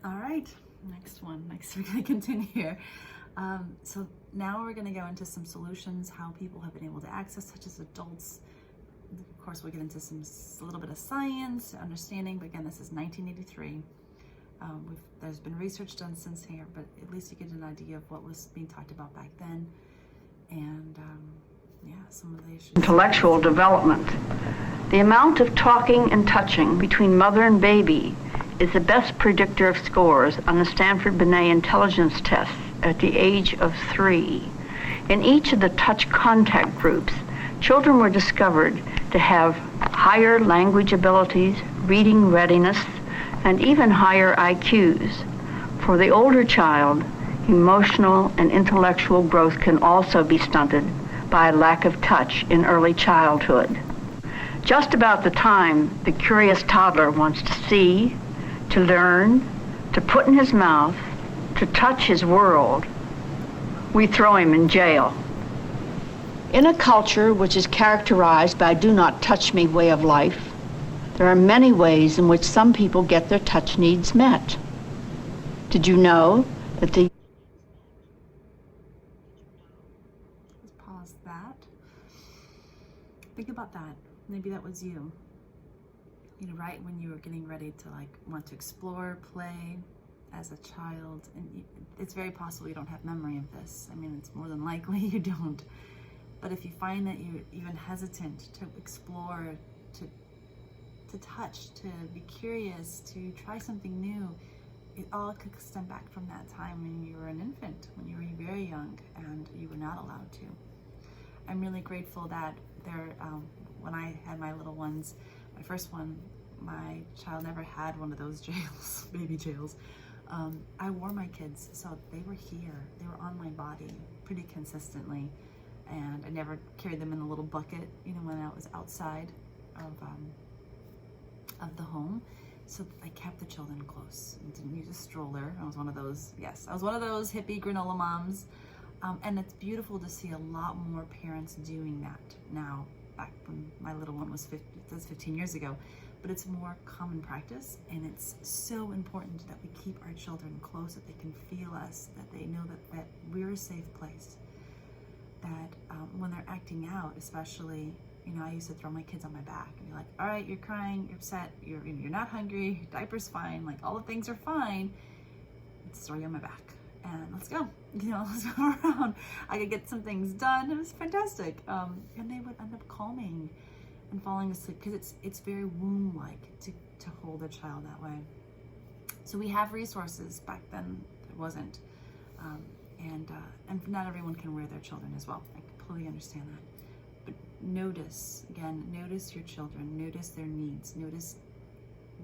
All right, next we're going to continue here. So now we're going to go into some solutions, how people have been able to access, such as adults. Of course, we'll get into a little bit of science, understanding, but again, this is 1983. There's been research done since here, but at least you get an idea of what was being talked about back then. And some of the issues. Intellectual development. The amount of talking and touching between mother and baby is the best predictor of scores on the Stanford-Binet intelligence tests at the age of 3. In each of the touch contact groups, children were discovered to have higher language abilities, reading readiness, and even higher IQs. For the older child, emotional and intellectual growth can also be stunted by a lack of touch in early childhood. Just about the time the curious toddler wants to see, to learn, to put in his mouth, to touch his world, we throw him in jail. In a culture which is characterized by do not touch me way of life, there are many ways in which some people get their touch needs met. Did you know that the Pause that. Think about that. Maybe that was you. Right when you were getting ready to want to explore, play as a child, and it's very possible you don't have memory of this. I mean, it's more than likely you don't. But if you find that you're even hesitant to explore, to touch, to be curious, to try something new, it all could stem back from that time when you were an infant, when you were very young and you were not allowed to. I'm really grateful that when I had my little ones, my first one, my child never had one of those jails, baby jails. I wore my kids, so they were here. They were on my body pretty consistently, and I never carried them in a little bucket, when I was outside of the home. So I kept the children close and didn't use a stroller. I was one of those hippie granola moms. And it's beautiful to see a lot more parents doing that now. Back when my little one was 15 years ago, but it's more common practice, and it's so important that we keep our children close, that they can feel us, that they know that we're a safe place, that when they're acting out, especially, I used to throw my kids on my back and be like, all right, you're crying, you're upset, you're not hungry, your diaper's fine, all the things are fine, let's throw you on my back and let's go, let's go around. I could get some things done. It was fantastic. And they would end up calming and falling asleep, because it's very womb-like to hold a child that way. So we have resources. Back then there wasn't. And not everyone can wear their children as well. I completely understand that. But notice your children, notice their needs, notice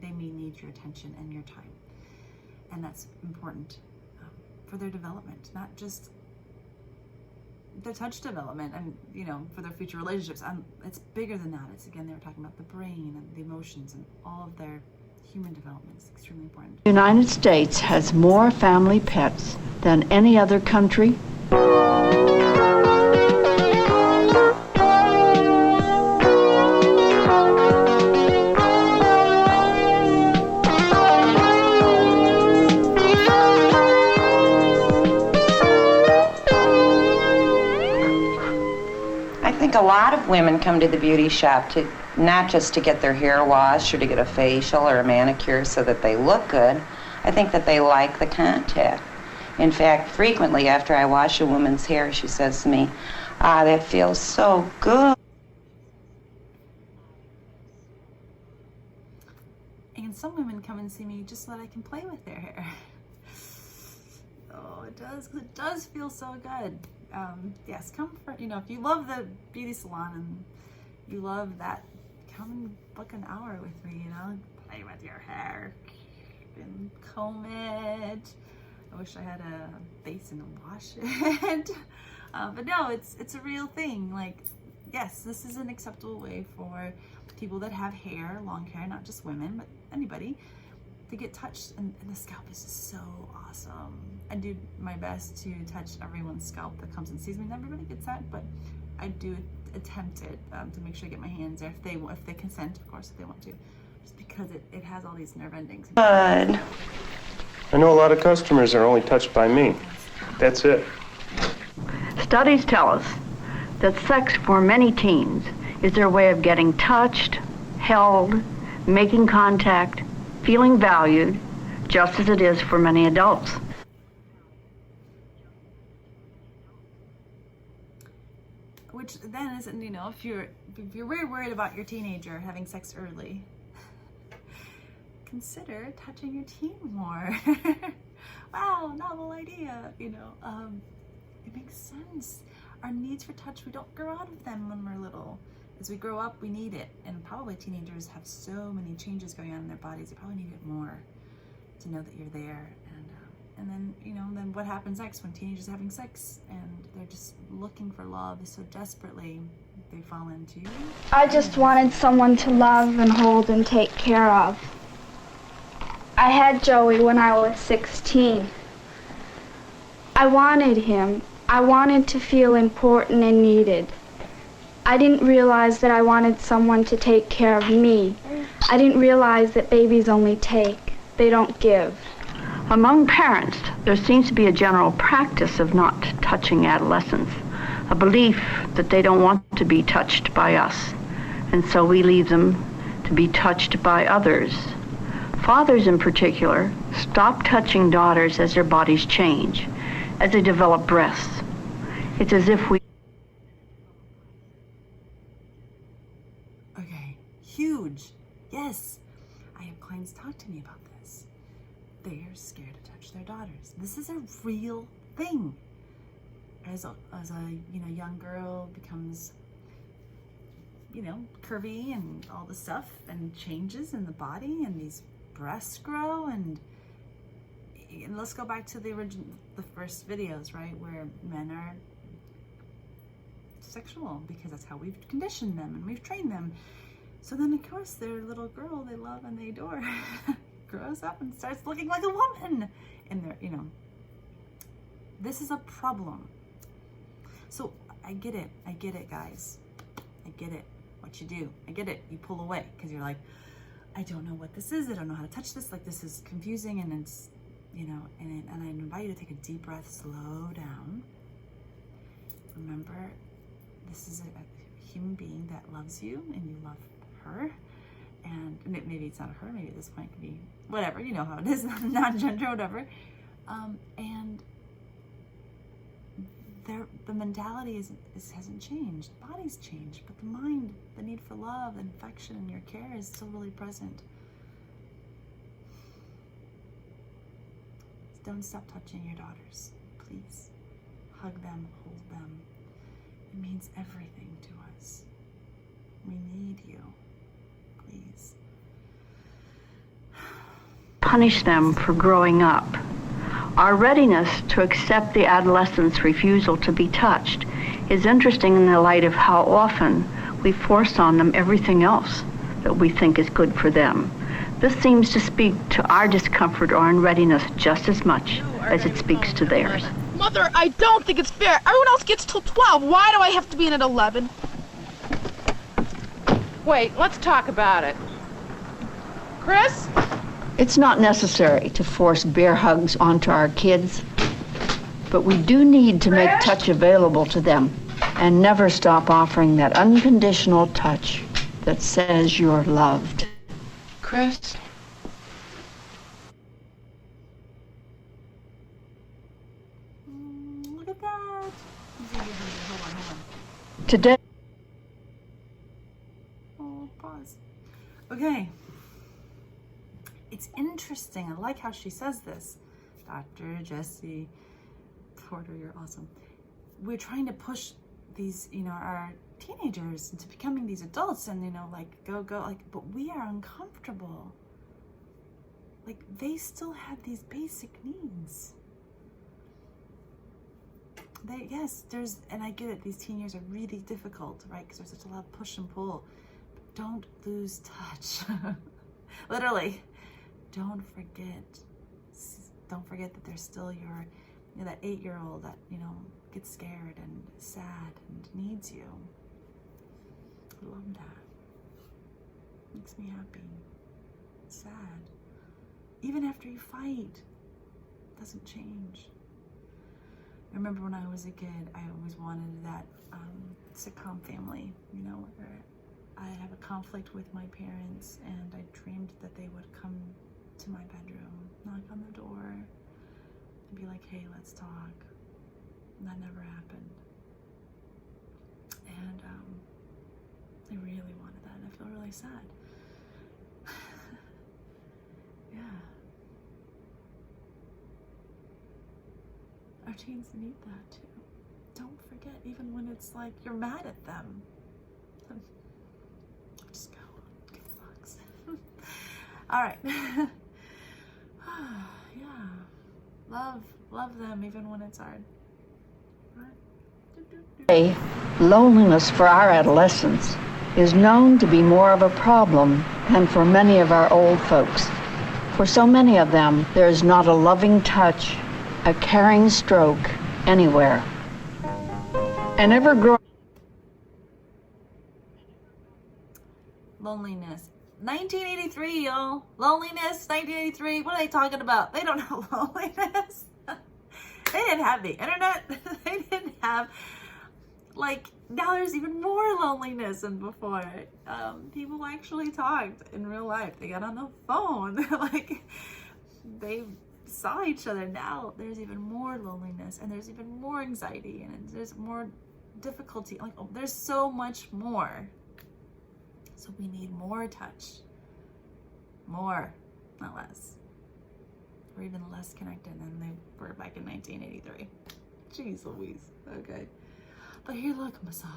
they may need your attention and your time. And that's important for their development, not just their touch development and, for their future relationships. It's bigger than that. It's, again, they were talking about the brain and the emotions and all of their human development is extremely important. The United States has more family pets than any other country. A lot of women come to the beauty shop to not just to get their hair washed or to get a facial or a manicure so that they look good. I think that they like the contact. In fact, frequently after I wash a woman's hair, she says to me, that feels so good. And some women come and see me just so that I can play with their hair. Oh, it does feel so good. Yes, come for, if you love the beauty salon and you love that, come and book an hour with me, play with your hair and comb it. I wish I had a basin to wash it. But no, it's a real thing. Yes, this is an acceptable way for people that have hair, long hair, not just women, but anybody, to get touched, and the scalp is just so awesome. I do my best to touch everyone's scalp that comes and sees me. Not everybody gets that, but I do attempt it to make sure I get my hands there if they consent, of course, if they want to, just because it has all these nerve endings. Good. I know a lot of customers are only touched by me. That's it. Studies tell us that sex for many teens is their way of getting touched, held, making contact, feeling valued, just as it is for many adults. Which then isn't, if you're very worried about your teenager having sex early, consider touching your teen more. Wow, novel idea, it makes sense. Our needs for touch, we don't grow out of them when we're little. As we grow up, we need it. And probably teenagers have so many changes going on in their bodies, they probably need it more to know that you're there. And then, then what happens next when teenagers are having sex and they're just looking for love so desperately, they fall into... I just wanted someone to love and hold and take care of. I had Joey when I was 16. I wanted him. I wanted to feel important and needed. I didn't realize that I wanted someone to take care of me. I didn't realize that babies only take. They don't give. Among parents, there seems to be a general practice of not touching adolescents, a belief that they don't want to be touched by us, and so we leave them to be touched by others. Fathers in particular stop touching daughters as their bodies change, as they develop breasts. It's as if we... Okay, huge. Yes, I have clients talk to me about this. They are scared to touch their daughters. This is a real thing. As a young girl becomes, curvy and all the stuff and changes in the body and these breasts grow and let's go back to the first videos, right, where men are sexual because that's how we've conditioned them and we've trained them. So then of course their little girl they love and they adore grows up and starts looking like a woman, and they're, this is a problem. So I get it, guys. I get it, what you do. I get it, you pull away because you're like, I don't know what this is. I don't know how to touch this. Like, this is confusing, and it's, and I invite you to take a deep breath, slow down. Remember, this is a human being that loves you, and you love her. And maybe it's not her, maybe at this point it could be whatever, you know how it is, non-gender, whatever. And the mentality hasn't changed. The body's changed, but the mind, the need for love and affection and your care is still really present. Don't stop touching your daughters, please. Hug them, hold them. It means everything to us. We need you, please. Punish them for growing up. Our readiness to accept the adolescent's refusal to be touched is interesting in the light of how often we force on them everything else that we think is good for them. This seems to speak to our discomfort or unreadiness just as much as it speaks to theirs. Mother, I don't think it's fair. Everyone else gets till 12. Why do I have to be in at 11? Wait, let's talk about it. Chris? It's not necessary to force bear hugs onto our kids, but we do need to make touch available to them and never stop offering that unconditional touch that says you're loved. Chris? Look at that. Hold on. Today. Oh, pause. Okay. It's interesting. I like how she says this. Dr. Jessie Porter, you're awesome. We're trying to push these, our teenagers into becoming these adults and, go, but we are uncomfortable. They still have these basic needs. And I get it, these teen years are really difficult, right? Because there's such a lot of push and pull. But don't lose touch. Literally. Don't forget that there's still your, that 8-year-old that, gets scared and sad and needs you. I love that. Makes me happy. Sad. Even after you fight, doesn't change. I remember when I was a kid, I always wanted that sitcom family, you know, where I have a conflict with my parents and I dreamed that they would come to my bedroom, knock on the door, and be like, hey, let's talk. And that never happened. And I really wanted that, and I feel really sad. Yeah. Our teens need that too. Don't forget, even when it's like you're mad at them. Just go, give the box. All right. Yeah. Love them even when it's hard. Today, loneliness for our adolescents is known to be more of a problem than for many of our old folks. For so many of them, there is not a loving touch, a caring stroke anywhere. An ever-growing Loneliness. 1983, y'all. Loneliness, 1983. What are they talking about? They don't know loneliness. They didn't have the internet. They didn't have, like, now there's even more loneliness than before. People actually talked in real life. They got on the phone. Like, they saw each other. Now there's even more loneliness, and there's even more anxiety, and there's more difficulty. Like, oh, there's so much more. So we need more touch. More, not less. We're even less connected than they were back in 1983. Jeez Louise. Okay. But here, look, massage.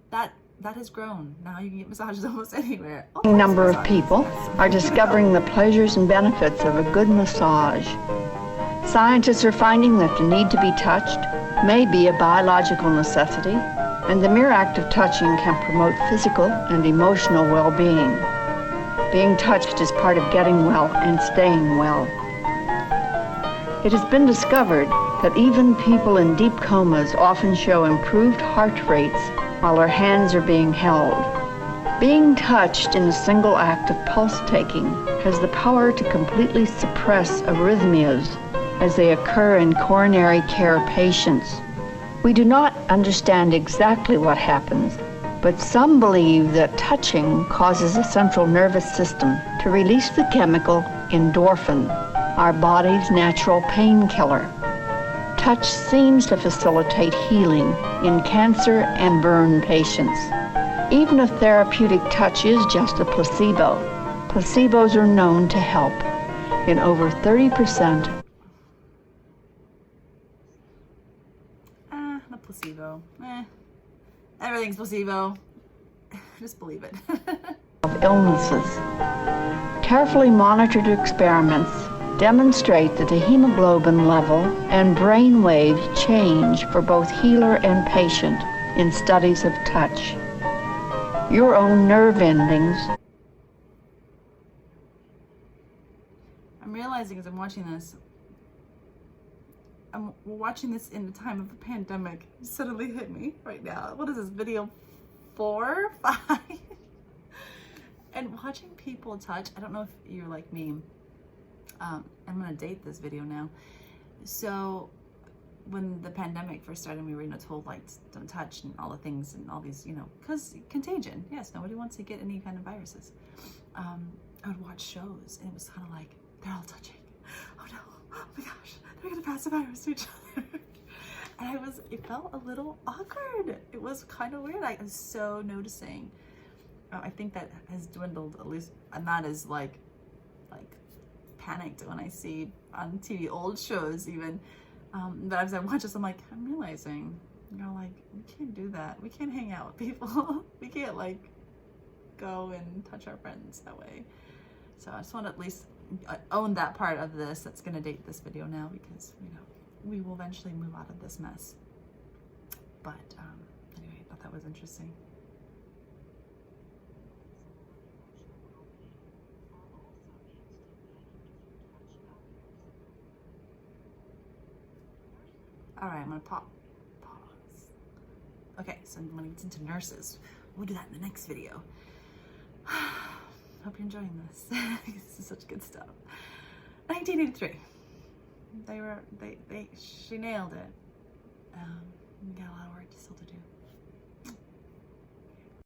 That has grown. Now you can get massages almost anywhere. number of people are discovering the pleasures and benefits of a good massage. Scientists are finding that the need to be touched may be a biological necessity, and the mere act of touching can promote physical and emotional well-being. Being touched is part of getting well and staying well. It has been discovered that even people in deep comas often show improved heart rates while their hands are being held. Being touched in a single act of pulse-taking has the power to completely suppress arrhythmias as they occur in coronary care patients. We do not understand exactly what happens, but some believe that touching causes the central nervous system to release the chemical endorphin, our body's natural painkiller. Touch seems to facilitate healing in cancer and burn patients. Even if therapeutic touch is just a placebo, placebos are known to help in over 30%. The placebo. Everything's placebo. Just believe it. Of illnesses. Carefully monitored experiments demonstrate that the hemoglobin level and brain waves change for both healer and patient in studies of touch. Your own nerve endings. I'm realizing as I'm watching this, I'm watching this in the time of the pandemic. It suddenly hit me right now. What is this, video 4, 5? And watching people touch, I don't know if you're like me. I'm gonna date this video now. So when the pandemic first started, we were told like don't touch and all the things and all these, because contagion. Yes, nobody wants to get any kind of viruses. I would watch shows and it was kind of like they're all touching. Oh no! Oh my gosh! They're gonna pass the virus to each other. And it felt a little awkward. It was kind of weird. I was so noticing. I think that has dwindled. At least I'm not as like panicked when I see on TV old shows even. But as I watch this, I'm like, I'm realizing, like, we can't do that. We can't hang out with people. We can't like go and touch our friends that way. So I just want to at least own that part of this that's going to date this video now, because we will eventually move out of this mess. But anyway, I thought that was interesting. All right, I'm gonna pause. Okay, so I'm gonna get into nurses. We'll do that in the next video. Hope you're enjoying this. This is such good stuff. 1983. She nailed it. We got a lot of work still to do.